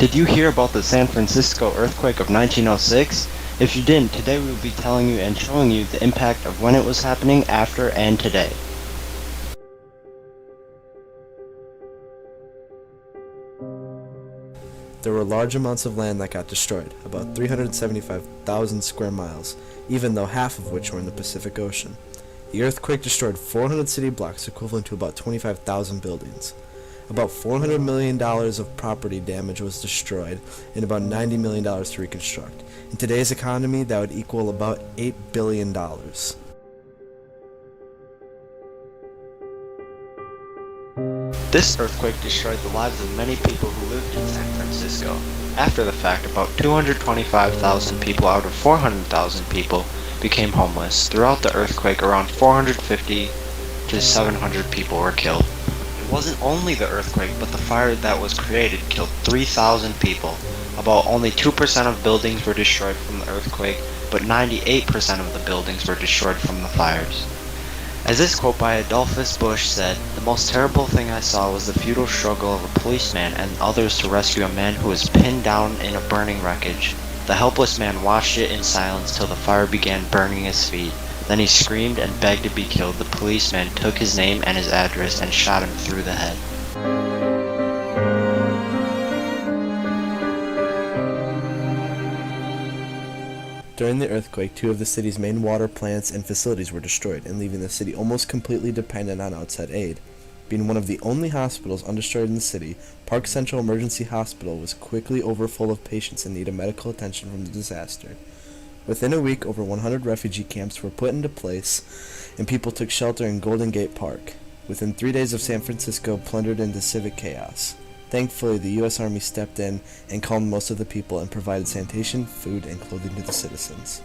Did you hear about the San Francisco earthquake of 1906? If you didn't, today we will be telling you and showing you the impact of when it was happening, after, and today. There were large amounts of land that got destroyed, about 375,000 square miles, even though half of which were in the Pacific Ocean. The earthquake destroyed 400 city blocks, equivalent to about 25,000 buildings. About $400 million of property damage was destroyed, and about $90 million to reconstruct. In today's economy, that would equal about $8 billion. This earthquake destroyed the lives of many people who lived in San Francisco. After the fact, about 225,000 people out of 400,000 people became homeless. Throughout the earthquake, around 450 to 700 people were killed. It wasn't only the earthquake, but the fire that was created killed 3,000 people. About only 2% of buildings were destroyed from the earthquake, but 98% of the buildings were destroyed from the fires. As this quote by Adolphus Busch said, "The most terrible thing I saw was the futile struggle of a policeman and others to rescue a man who was pinned down in a burning wreckage. The helpless man watched it in silence till the fire began burning his feet. Then he screamed and begged to be killed. The policeman took his name and his address and shot him through the head." During the earthquake, 2 of the city's main water plants and facilities were destroyed, and leaving the city almost completely dependent on outside aid. Being one of the only hospitals undestroyed in the city, Park Central Emergency Hospital was quickly overfull of patients in need of medical attention from the disaster. Within a week, over 100 refugee camps were put into place, and people took shelter in Golden Gate Park. Within 3 days of San Francisco plundered into civic chaos. Thankfully, the U.S. Army stepped in and calmed most of the people and provided sanitation, food, and clothing to the citizens.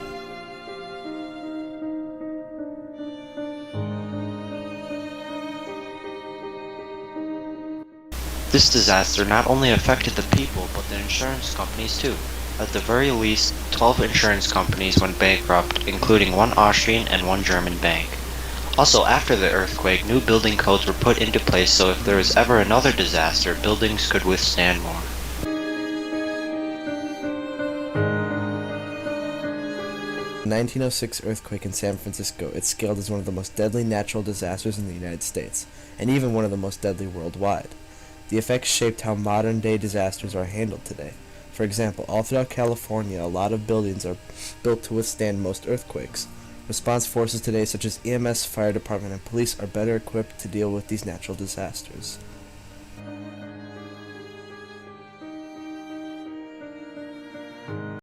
This disaster not only affected the people, but the insurance companies too. At the very least, 12 insurance companies went bankrupt, including 1 Austrian and 1 German bank. Also, after the earthquake, new building codes were put into place so if there was ever another disaster, buildings could withstand more. The 1906 earthquake in San Francisco is scaled as one of the most deadly natural disasters in the United States, and even one of the most deadly worldwide. The effects shaped how modern-day disasters are handled today. For example, all throughout California, a lot of buildings are built to withstand most earthquakes. Response forces today, such as EMS, fire department, and police, are better equipped to deal with these natural disasters.